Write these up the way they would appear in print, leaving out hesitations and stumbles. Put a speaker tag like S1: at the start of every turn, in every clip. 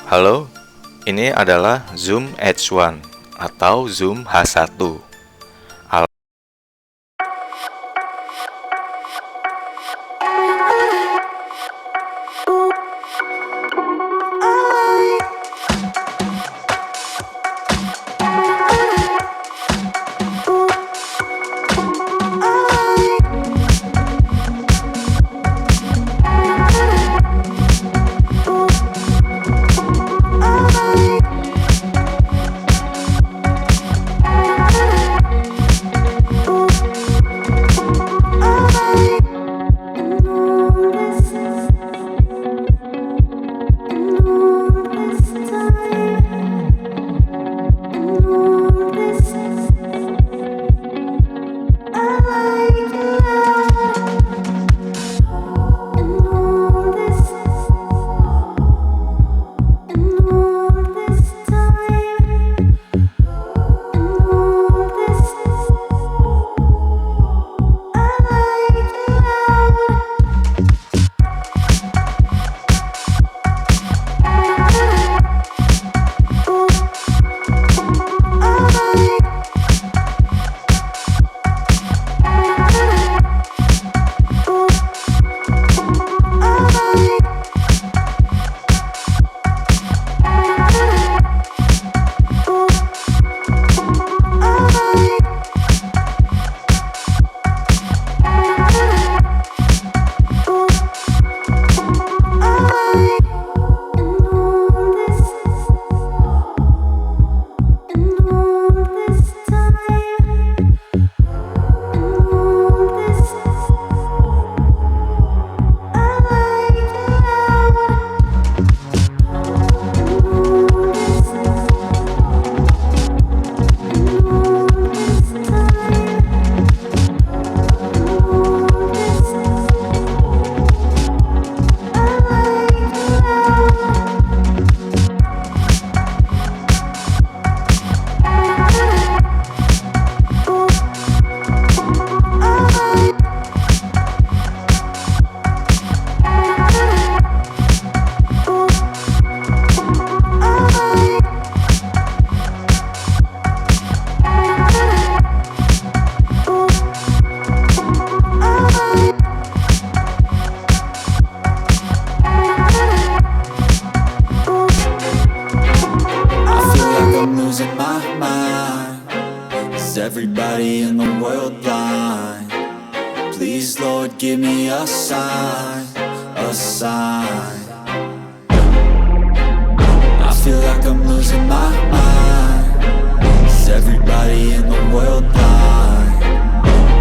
S1: Halo, ini adalah Zoom H1 atau Zoom H1.
S2: Everybody in the world blind? Please, Lord, give me a sign, a sign. I feel like I'm losing my mind. Is everybody in the world blind?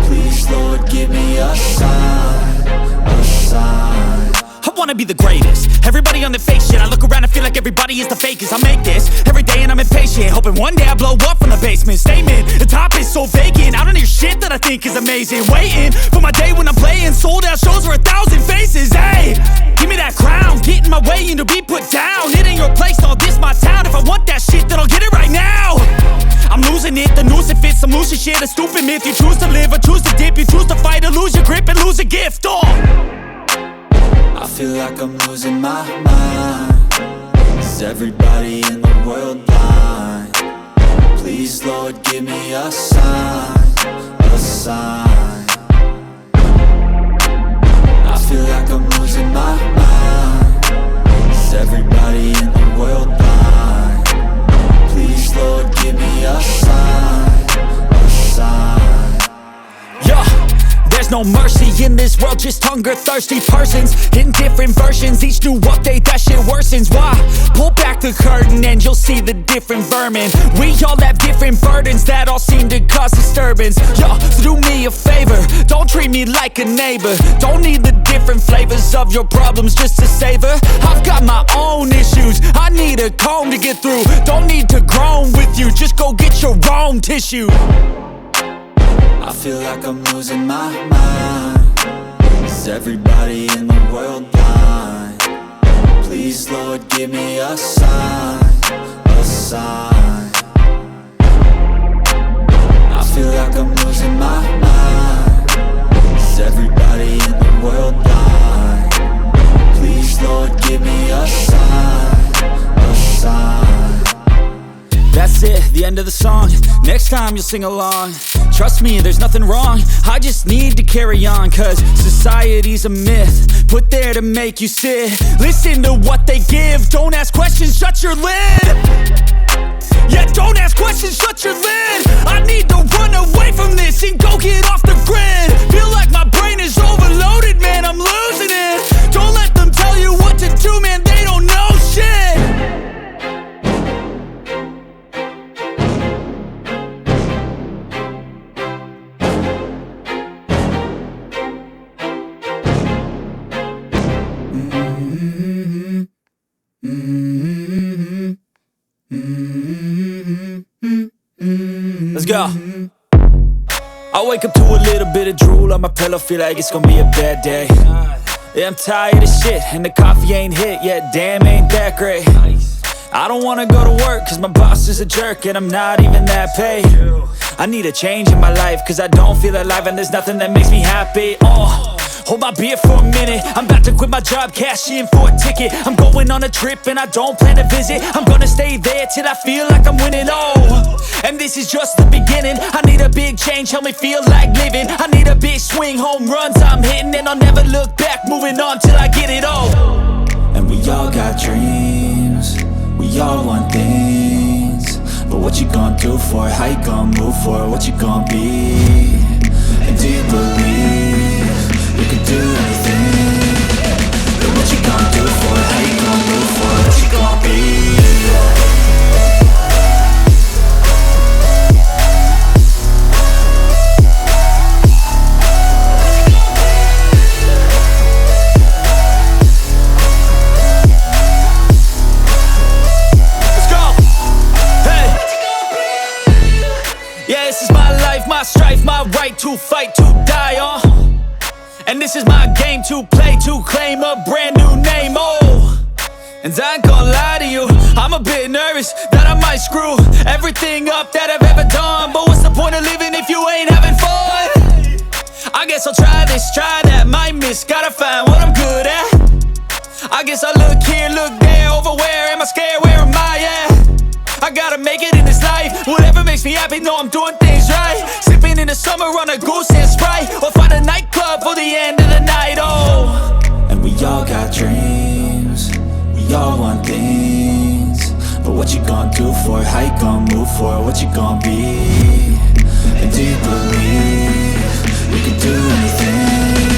S2: Please, Lord, give me a sign, a sign.
S3: I wanna be the greatest. Everybody on the fake shit. I look around and feel like everybody is the fakest. I make this every day and I'm impatient, hoping one day I blow up from the basement. Statement, the top is so vacant. I don't hear shit that I think is amazing. Waiting for my day when I'm playing sold out shows for 1,000 faces. Hey, give me that crown, get in my way and to be put down. It ain't your place, all this my town. If I want that shit, then I'll get it right now. I'm losing it, the noose it fits. I'm losing shit, a stupid myth. You choose to live or choose to dip. You choose to fight or lose your grip and lose a gift.
S2: I feel like I'm losing my mind. Is everybody in the world blind? Please, Lord, give me a sign, a sign. I feel like I'm losing my mind. Is everybody in the world blind? Please, Lord, give me a sign, a sign.
S3: Yeah. There's no mercy in this world, just hunger-thirsty persons in different versions. Each new update, that shit worsens. Why? Pull back the curtain and you'll see the different vermin. We all have different burdens that all seem to cause disturbance. Yo, so do me a favor, don't treat me like a neighbor. Don't need the different flavors of your problems just to savor. I've got my own issues, I need a comb to get through. Don't need to groan with you, just go get your own tissue.
S2: I feel like I'm losing my mind. Is everybody in the world blind? Please, Lord, give me a sign, a sign. I feel like I'm losing my mind. Is everybody in the world blind? Please, Lord, give me a sign, a
S3: the end of the song. Next time you'll sing along. Trust me, there's nothing wrong. I just need to carry on, cause society's a myth put there to make you sit. Listen to what they give. Don't ask questions, shut your lid. Yeah, don't ask questions, shut your lid. I need to run away from this and go get off the grid. Feel like my brain is overloaded, man, I'm losing it. Don't let them tell you what to do, man, they don't know shit. Let's go. I wake up to a little bit of drool on my pillow, feel like it's gonna be a bad day. Yeah, I'm tired of shit, and the coffee ain't hit yet, damn, ain't that great. I don't wanna go to work, cause my boss is a jerk, and I'm not even that paid. I need a change in my life, cause I don't feel alive, and there's nothing that makes me happy. Hold my beer for a minute. I'm about to quit my job, cash in for a ticket. I'm going on a trip and I don't plan to visit. I'm gonna stay there till I feel like I'm winning. And this is just the beginning. I need a big change, help me feel like living. I need a big swing, home runs I'm hitting, and I'll never look back, moving on till I get it all.
S2: And we all got dreams, we all want things. But what you gonna do for it? How you gonna move for it? What you gonna be? And do you believe you can do anything? But what you gonna do for it? How you gonna move for it? What you gonna be?
S3: Yeah, this is my life, my strife, my right to fight, to die on. And this is my game to play, to claim a brand new name, And I ain't gonna lie to you, I'm a bit nervous that I might screw everything up that I've ever done. But what's the point of living if you ain't having fun? I guess I'll try this, try that, might miss, gotta find what I'm good at. I guess I look here, look there, over where am I scared, where am I at? I gotta make it in this life. Whatever makes me happy, know I'm doing things right. Sipping in the summer on a goose and Sprite, or find a nightclub for the end of the night,
S2: And we all got dreams, we all want things. But what you gonna do for it? How you gonna move for it? What you gonna be? And do you believe you can do anything?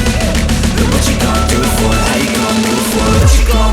S2: But what you gonna do for it? How you gonna move for it? What you gonna